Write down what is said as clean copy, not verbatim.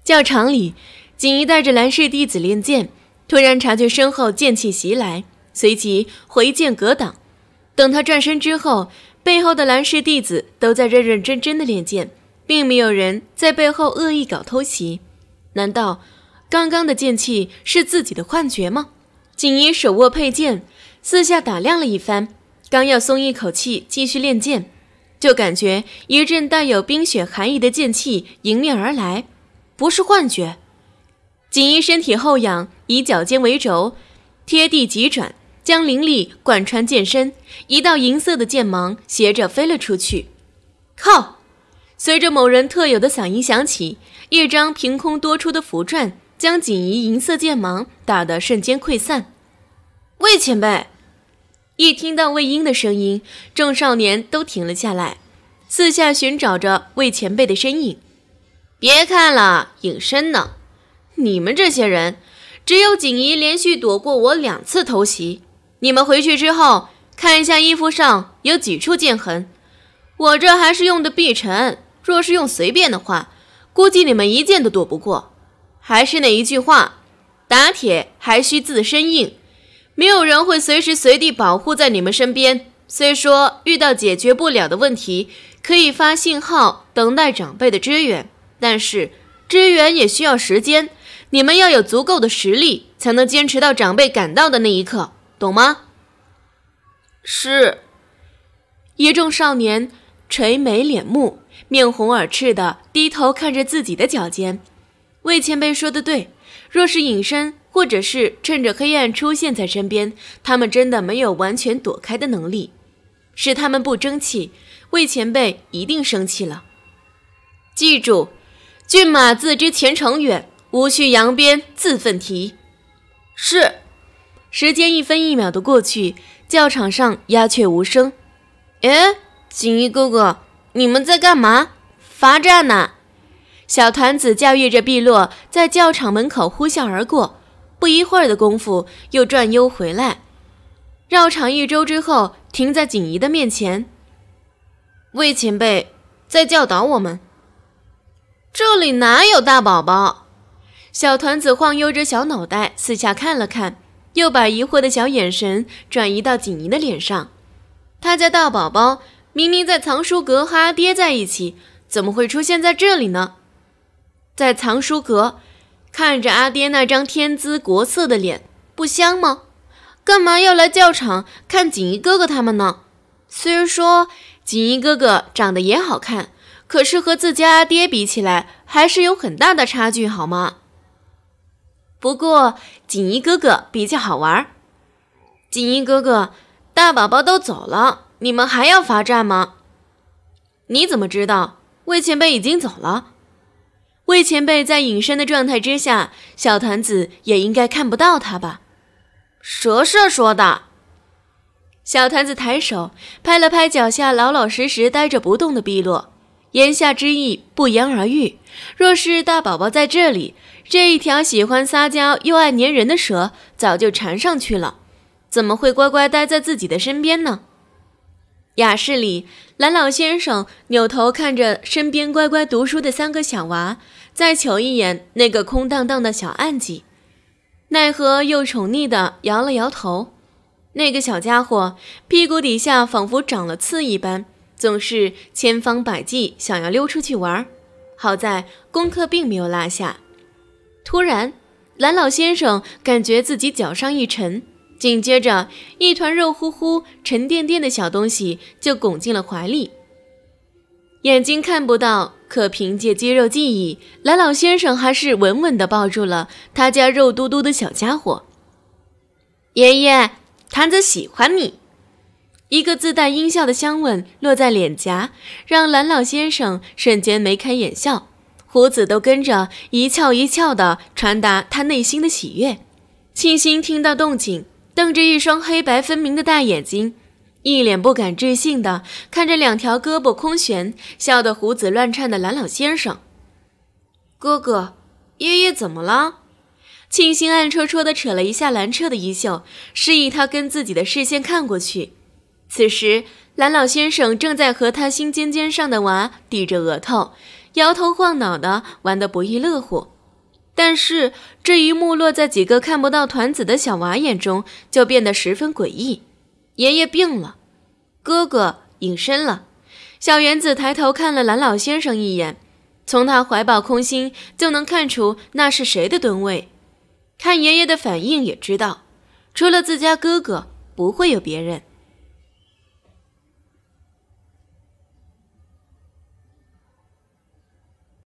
教场里，锦衣带着蓝氏弟子练剑，突然察觉身后剑气袭来，随即回剑格挡。等他转身之后，背后的蓝氏弟子都在认认真真的练剑，并没有人在背后恶意搞偷袭。难道刚刚的剑气是自己的幻觉吗？锦衣手握佩剑，四下打量了一番，刚要松一口气继续练剑，就感觉一阵带有冰雪寒意的剑气迎面而来，不是幻觉。锦衣身体后仰，以脚尖为轴，贴地急转，将灵力贯穿剑身，一道银色的剑芒斜着飞了出去。靠！随着某人特有的嗓音响起，一张凭空多出的符篆将锦衣银色剑芒打得瞬间溃散。魏前辈！一听到魏婴的声音，众少年都停了下来，四下寻找着魏前辈的身影。别看了，隐身呢。你们这些人，只有锦衣连续躲过我2次偷袭。你们回去之后，看一下衣服上有几处剑痕。我这还是用的碧尘，若是用随便的话，估计你们一剑都躲不过。还是那一句话，打铁还需自身硬，没有人会随时随地保护在你们身边。虽说遇到解决不了的问题，可以发信号等待长辈的支援，但是支援也需要时间，你们要有足够的实力，才能坚持到长辈赶到的那一刻，懂吗？是。一众少年垂眉敛目，面红耳赤的低头看着自己的脚尖。魏前辈说的对，若是隐身，或者是趁着黑暗出现在身边，他们真的没有完全躲开的能力。是他们不争气，魏前辈一定生气了。记住，骏马自知前程远，无需扬鞭自奋蹄。是。时间1分1秒的过去，教场上鸦雀无声。锦衣哥哥，你们在干嘛？罚站呢？小团子驾驭着碧落，在教场门口呼啸而过，不一会儿的功夫又转悠回来，绕场1周之后，停在锦衣的面前。魏前辈在教导我们。这里哪有大宝宝？小团子晃悠着小脑袋，四下看了看，又把疑惑的小眼神转移到锦衣的脸上。他家大宝宝明明在藏书阁和阿爹在一起，怎么会出现在这里呢？在藏书阁看着阿爹那张天姿国色的脸，不香吗？干嘛要来教场看锦衣哥哥他们呢？虽说锦衣哥哥长得也好看，可是和自家阿爹比起来，还是有很大的差距，好吗？不过锦衣哥哥比较好玩。锦衣哥哥，大宝宝都走了，你们还要罚站吗？你怎么知道？魏前辈已经走了。魏前辈在隐身的状态之下，小团子也应该看不到他吧？蛇社说的。小团子抬手拍了拍脚下老老实实呆着不动的碧落，言下之意不言而喻。若是大宝宝在这里，这一条喜欢撒娇又爱粘人的蛇早就缠上去了，怎么会乖乖待在自己的身边呢？雅室里，蓝老先生扭头看着身边乖乖读书的3个小娃，再瞅一眼那个空荡荡的小暗记，奈何又宠溺地摇了摇头。那个小家伙屁股底下仿佛长了刺一般，总是千方百计想要溜出去玩，好在功课并没有落下。突然，蓝老先生感觉自己脚上一沉，紧接着一团肉乎乎沉甸甸的小东西就拱进了怀里。眼睛看不到，可凭借肌肉记忆，蓝老先生还是稳稳地抱住了他家肉嘟嘟的小家伙。爷爷，团子喜欢你。一个自带阴笑的香吻落在脸颊，让蓝老先生瞬间眉开眼笑，胡子都跟着一翘一翘地传达他内心的喜悦。庆幸听到动静，瞪着一双黑白分明的大眼睛，一脸不敢置信地看着2条胳膊空悬、笑得胡子乱颤的蓝老先生。哥哥，爷爷怎么了？庆幸暗戳戳地扯了一下蓝彻的衣袖，示意他跟自己的视线看过去。此时蓝老先生正在和他心尖尖上的娃抵着额头，摇头晃脑的玩得不亦乐乎。但是这一幕落在几个看不到团子的小娃眼中，就变得十分诡异。爷爷病了，哥哥隐身了。小园子抬头看了蓝老先生一眼，从他怀抱空心就能看出那是谁的吨位。看爷爷的反应也知道，除了自家哥哥，不会有别人。